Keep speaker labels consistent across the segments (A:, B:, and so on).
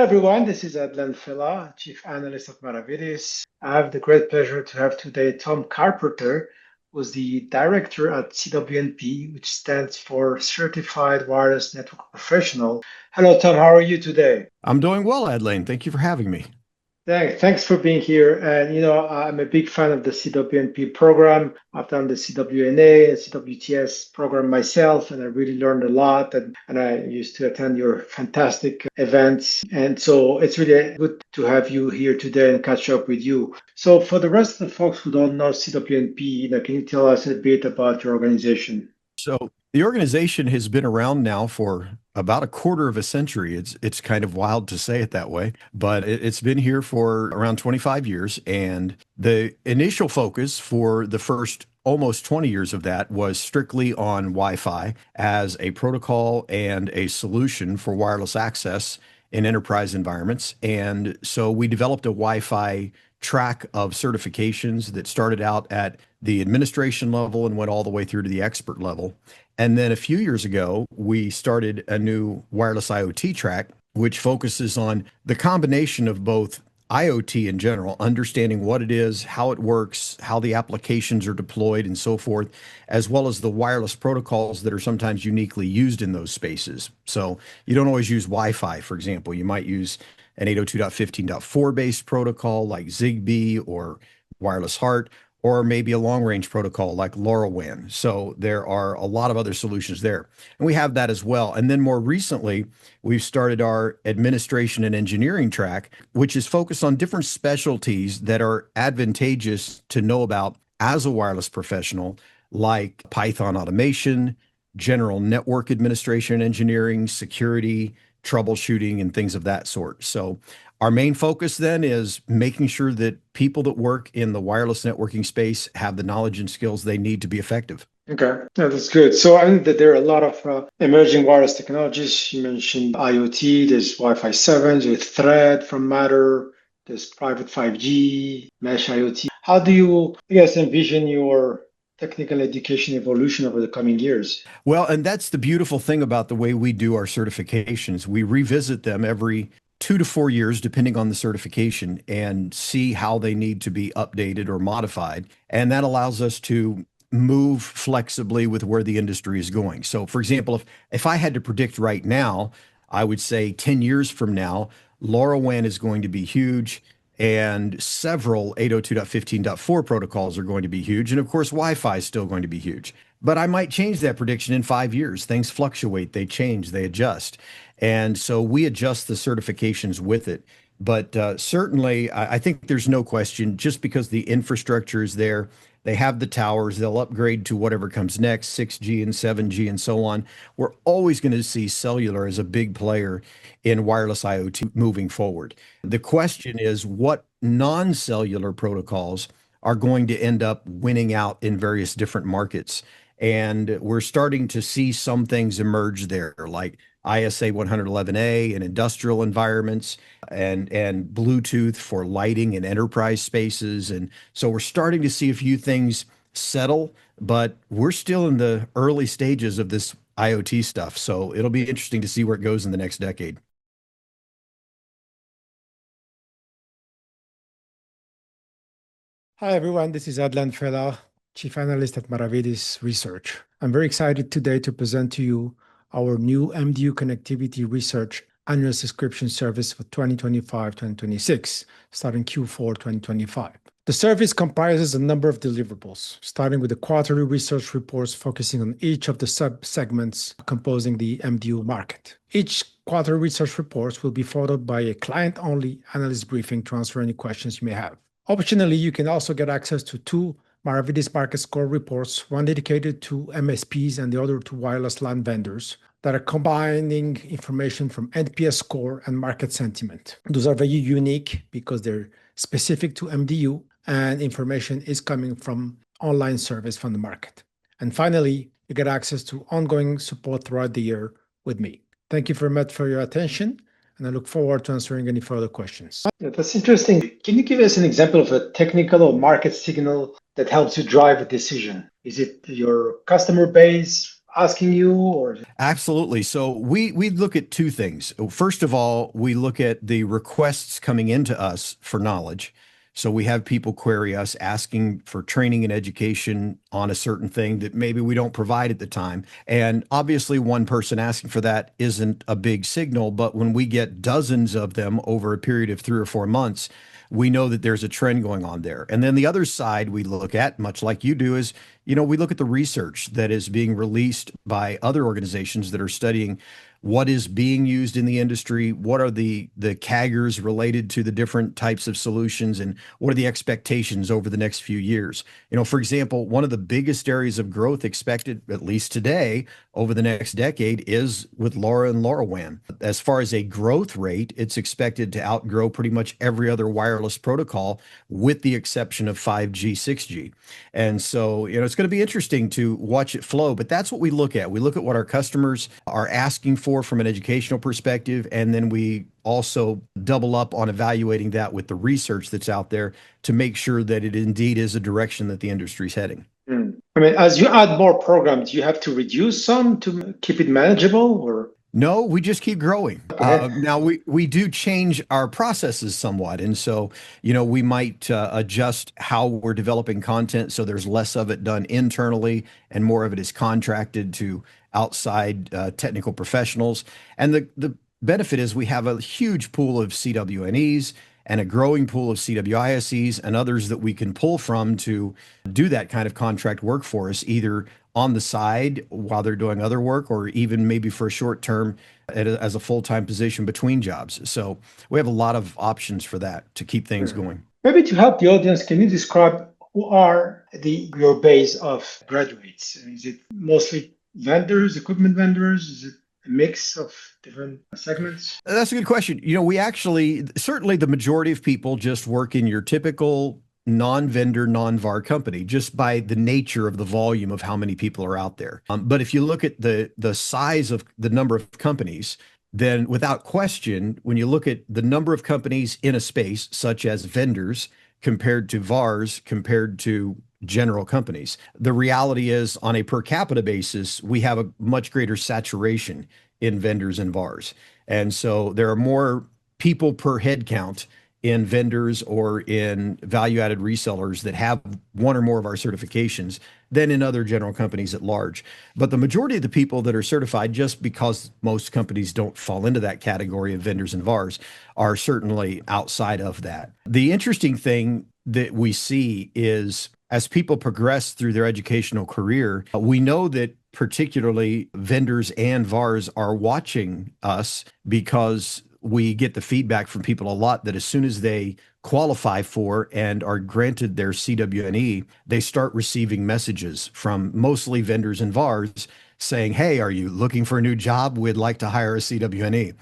A: Hello, everyone. This is Adlane Fellah, Chief Analyst at Maravedis. I have the great pleasure to have today Tom Carpenter, who's the Director at CWNP, which stands for Certified Wireless Network Professional. Hello, Tom. How are you today?
B: I'm doing well, Adlane. Thank you for having me.
A: Thanks for being here. And I'm a big fan of the CWNP program. I've done the CWNA and CWTS program myself, and I really learned a lot. And I used to attend your fantastic events. And so it's really good to have you here today and catch up with you. So for the rest of the folks who don't know CWNP, can you tell us a bit about your organization?
B: So the organization has been around now for about a quarter of a century. It's kind of wild to say it that way, but it's been here for around 25 years. And the initial focus for the first almost 20 years of that was strictly on Wi-Fi as a protocol and a solution for wireless access in enterprise environments. And so we developed a Wi-Fi track of certifications that started out at the administration level and went all the way through to the expert level. And then a few years ago, we started a new wireless IoT track, which focuses on the combination of both IoT in general, understanding what it is, how it works, how the applications are deployed, and so forth, as well as the wireless protocols that are sometimes uniquely used in those spaces. So you don't always use Wi-Fi, for example. You might use an 802.15.4 based protocol like Zigbee or Wireless HART, or maybe a long range protocol like LoRaWAN. So there are a lot of other solutions there. And we have that as well. And then more recently, we've started our administration and engineering track, which is focused on different specialties that are advantageous to know about as a wireless professional, like Python automation, general network administration and engineering, security, troubleshooting, and things of that sort. So our main focus then is making sure that people that work in the wireless networking space have the knowledge and skills they need to be effective.
A: Okay, yeah, that's good. So I think that there are a lot of emerging wireless technologies. You mentioned IoT, there's Wi-Fi 7, there's Thread from Matter, there's private 5G, mesh IoT. How do you, I guess, envision your technical education evolution over the coming years?
B: Well, and that's the beautiful thing about the way we do our certifications. We revisit them every 2 to 4 years, depending on the certification, and see how they need to be updated or modified. And that allows us to move flexibly with where the industry is going. So, for example, if I had to predict right now, I would say 10 years from now, LoRaWAN is going to be huge, and several 802.15.4 protocols are going to be huge. And of course, Wi-Fi is still going to be huge. But I might change that prediction in 5 years. Things fluctuate, they change, they adjust. And so we adjust the certifications with it. But certainly, I think there's no question, just because the infrastructure is there, they have the towers, they'll upgrade to whatever comes next, 6G and 7G and so on. We're always going to see cellular as a big player in wireless IoT moving forward. The question is, what non-cellular protocols are going to end up winning out in various different markets? And we're starting to see some things emerge there, like ISA 111A in industrial environments and Bluetooth for lighting in enterprise spaces. And so we're starting to see a few things settle, but we're still in the early stages of this IoT stuff. So it'll be interesting to see where it goes in the next decade.
C: Hi, everyone. This is Adlane Fellah, Chief Analyst at Maravedis Research. I'm very excited today to present to you our new MDU Connectivity Research Annual Subscription Service for 2025-2026, starting Q4 2025. The service comprises a number of deliverables, starting with the quarterly research reports focusing on each of the sub-segments composing the MDU market. Each quarterly research report will be followed by a client-only analyst briefing to answer any questions you may have. Optionally, you can also get access to two Maravedis Market Score reports, one dedicated to MSPs and the other to wireless LAN vendors, that are combining information from NPS score and market sentiment. Those are very unique because they're specific to MDU, and information is coming from online service from the market. And finally, you get access to ongoing support throughout the year with me. Thank you very much for your attention, and I look forward to answering any further questions.
A: Yeah, that's interesting. Can you give us an example of a technical or market signal that helps you drive a decision? Is it your customer base, asking you, or?
B: Absolutely. So we look at two things. First of all, we look at the requests coming into us for knowledge. So we have people query us asking for training and education on a certain thing that maybe we don't provide at the time. And obviously, one person asking for that isn't a big signal, but when we get dozens of them over a period of 3 or 4 months, we know that there's a trend going on there. And then the other side we look at, much like you do, is we look at the research that is being released by other organizations that are studying what is being used in the industry, what are the CAGRs related to the different types of solutions, and what are the expectations over the next few years. For example, one of the biggest areas of growth expected, at least today, over the next decade is with LoRa and LoRaWAN. As far as a growth rate, it's expected to outgrow pretty much every other wireless protocol with the exception of 5G, 6G. And so, it's going to be interesting to watch it flow, but that's what we look at. We look at what our customers are asking for from an educational perspective, and then we also double up on evaluating that with the research that's out there to make sure that it indeed is a direction that the industry is heading.
A: I mean, as you add more programs, you have to reduce some to keep it manageable, or?
B: No, we just keep growing.
A: Okay.
B: Now we do change our processes somewhat. And so, we might adjust how we're developing content so there's less of it done internally and more of it is contracted to outside technical professionals. And the benefit is we have a huge pool of CWNEs and a growing pool of CWISEs and others that we can pull from to do that kind of contract work for us, either on the side while they're doing other work, or even maybe for a short term as a full-time position between jobs. So we have a lot of options for that to keep things going.
A: Maybe to help the audience, can you describe who are your base of graduates? Is it mostly vendors, equipment vendors? Is it a mix of different segments?
B: That's a good question. We actually, certainly the majority of people just work in your typical non-vendor, non-VAR company, just by the nature of the volume of how many people are out there. But if you look at the size of the number of companies, then without question, when you look at the number of companies in a space, such as vendors compared to VARs, compared to general companies, the reality is on a per capita basis, we have a much greater saturation in vendors and VARs. And so there are more people per head count in vendors or in value-added resellers that have one or more of our certifications than in other general companies at large. But the majority of the people that are certified, just because most companies don't fall into that category of vendors and VARs, are certainly outside of that. The interesting thing that we see is as people progress through their educational career, we know that particularly vendors and VARs are watching us because we get the feedback from people a lot that as soon as they qualify for and are granted their CWNE, they start receiving messages from mostly vendors and VARs saying, hey, are you looking for a new job? We'd like to hire a CWNE.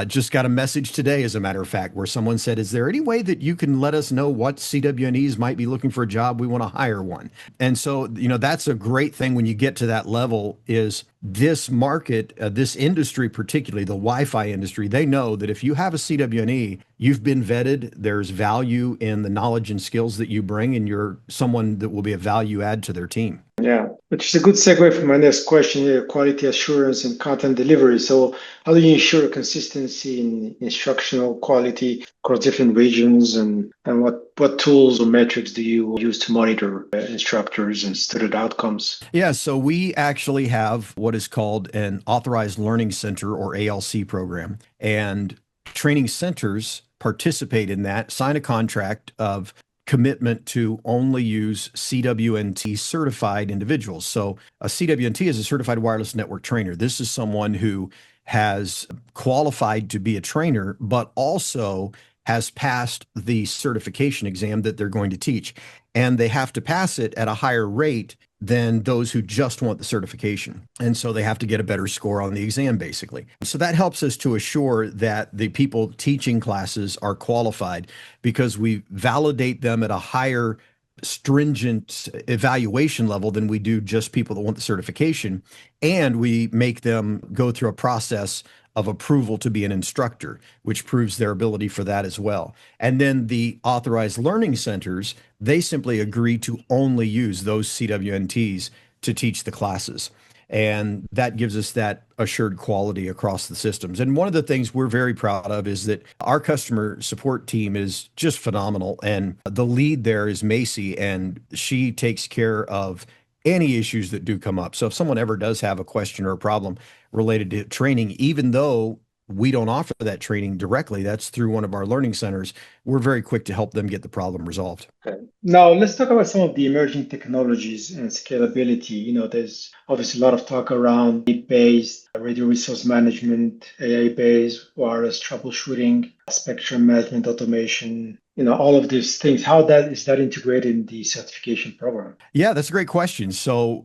B: Just got a message today, as a matter of fact, where someone said, is there any way that you can let us know what CWNEs might be looking for a job? We want to hire one. And so, that's a great thing when you get to that level is this market, this industry, particularly the Wi-Fi industry, they know that if you have a CWNE, you've been vetted, there's value in the knowledge and skills that you bring, and you're someone that will be a value add to their team.
A: Yeah, which is a good segue for my next question here, quality assurance and content delivery. So how do you ensure consistency in instructional quality across different regions, and what tools or metrics do you use to monitor instructors and student outcomes?
B: Yeah, so we actually have what is called an Authorized Learning Center, or ALC program, and training centers participate in that, sign a contract of commitment to only use CWNT certified individuals. So a CWNT is a certified wireless network trainer. This is someone who has qualified to be a trainer, but also has passed the certification exam that they're going to teach. And they have to pass it at a higher rate than those who just want the certification. And so they have to get a better score on the exam, basically. So that helps us to assure that the people teaching classes are qualified because we validate them at a higher stringent evaluation level than we do just people that want the certification. And we make them go through a process of approval to be an instructor, which proves their ability for that as well. And then the authorized learning centers, they simply agree to only use those CWNTs to teach the classes. And that gives us that assured quality across the systems. And one of the things we're very proud of is that our customer support team is just phenomenal. And the lead there is Macy, and she takes care of any issues that do come up. So if someone ever does have a question or a problem related to training, even though we don't offer that training directly, that's through one of our learning centers, we're very quick to help them get the problem resolved.
A: Okay. Now let's talk about some of the emerging technologies and scalability. There's obviously a lot of talk around based radio resource management, AI-based wireless troubleshooting, spectrum management automation, all of these things. How that is that integrated in the certification program?
B: Yeah, that's a great question. So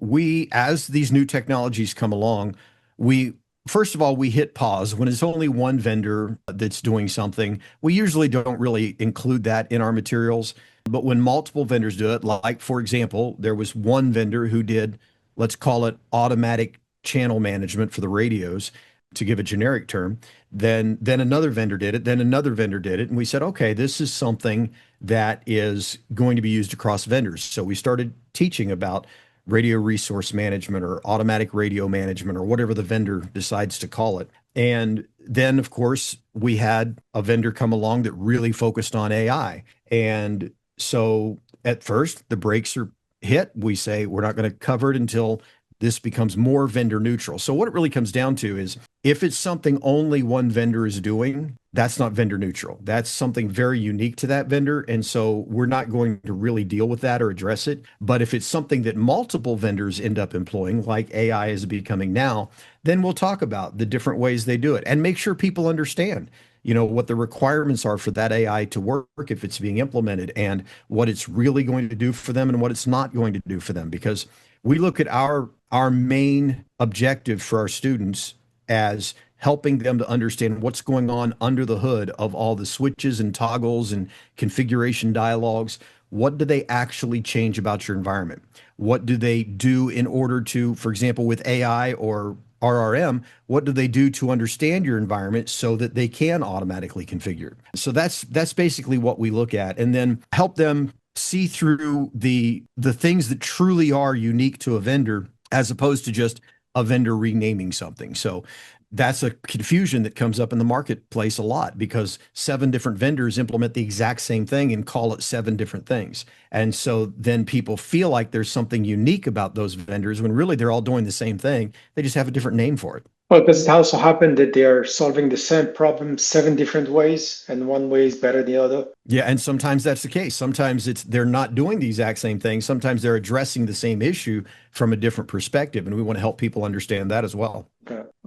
B: as these new technologies come along, first of all, we hit pause when it's only one vendor that's doing something. We usually don't really include that in our materials. But when multiple vendors do it, like, for example, there was one vendor who did, let's call it automatic channel management for the radios, to give a generic term, then another vendor did it, then another vendor did it. And we said, okay, this is something that is going to be used across vendors. So we started teaching about radio resource management or automatic radio management or whatever the vendor decides to call it. And then, of course, we had a vendor come along that really focused on AI. And so at first, the brakes are hit. We say we're not going to cover it until this becomes more vendor neutral. So what it really comes down to is if it's something only one vendor is doing, that's not vendor neutral. That's something very unique to that vendor. And so we're not going to really deal with that or address it. But if it's something that multiple vendors end up employing, like AI is becoming now, then we'll talk about the different ways they do it and make sure people understand what the requirements are for that AI to work if it's being implemented and what it's really going to do for them and what it's not going to do for them. Because we look at our main objective for our students as helping them to understand what's going on under the hood of all the switches and toggles and configuration dialogues. What do they actually change about your environment? What do they do in order to, for example, with AI or RRM, what do they do to understand your environment so that they can automatically configure? So that's basically what we look at, and then help them see through the things that truly are unique to a vendor as opposed to just a vendor renaming something. So that's a confusion that comes up in the marketplace a lot because 7 different vendors implement the exact same thing and call it 7 different things. And so then people feel like there's something unique about those vendors when really they're all doing the same thing. They just have a different name for it.
A: Well, does it also happen that they are solving the same problem 7 different ways and one way is better than the other?
B: Yeah, and sometimes that's the case. Sometimes they're not doing the exact same thing. Sometimes they're addressing the same issue from a different perspective, and we want to help people understand that as well.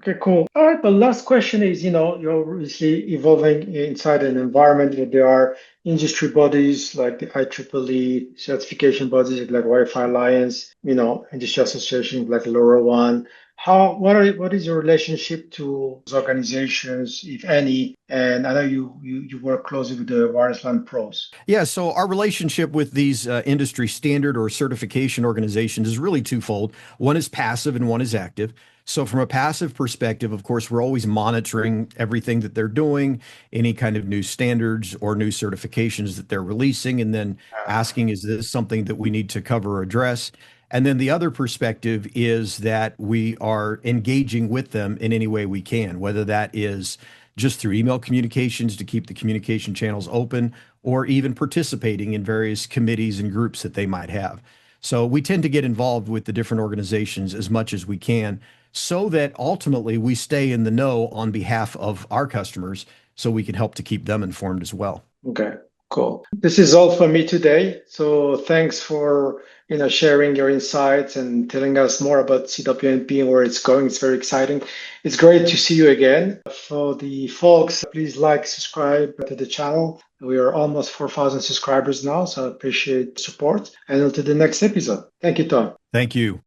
A: Okay, cool. All right, the last question is, you're obviously evolving inside an environment where there are industry bodies like the IEEE, certification bodies like Wi-Fi Alliance, industry associations like LoRaWAN. What is your relationship to those organizations, if any? And I know you work closely with the Wireless LAN pros.
B: Yeah, so our relationship with these industry standard or certification organizations is really twofold. One is passive and one is active. So from a passive perspective, of course, we're always monitoring everything that they're doing, any kind of new standards or new certifications that they're releasing, and then asking, is this something that we need to cover or address? And then the other perspective is that we are engaging with them in any way we can, whether that is just through email communications to keep the communication channels open, or even participating in various committees and groups that they might have. So we tend to get involved with the different organizations as much as we can so that ultimately we stay in the know on behalf of our customers so we can help to keep them informed as well.
A: Okay, cool. This is all for me today. So thanks for sharing your insights and telling us more about CWNP and where it's going. It's very exciting. It's great to see you again. For the folks, please subscribe to the channel. We are almost 4,000 subscribers now, so I appreciate the support. And until the next episode. Thank you, Tom.
B: Thank you.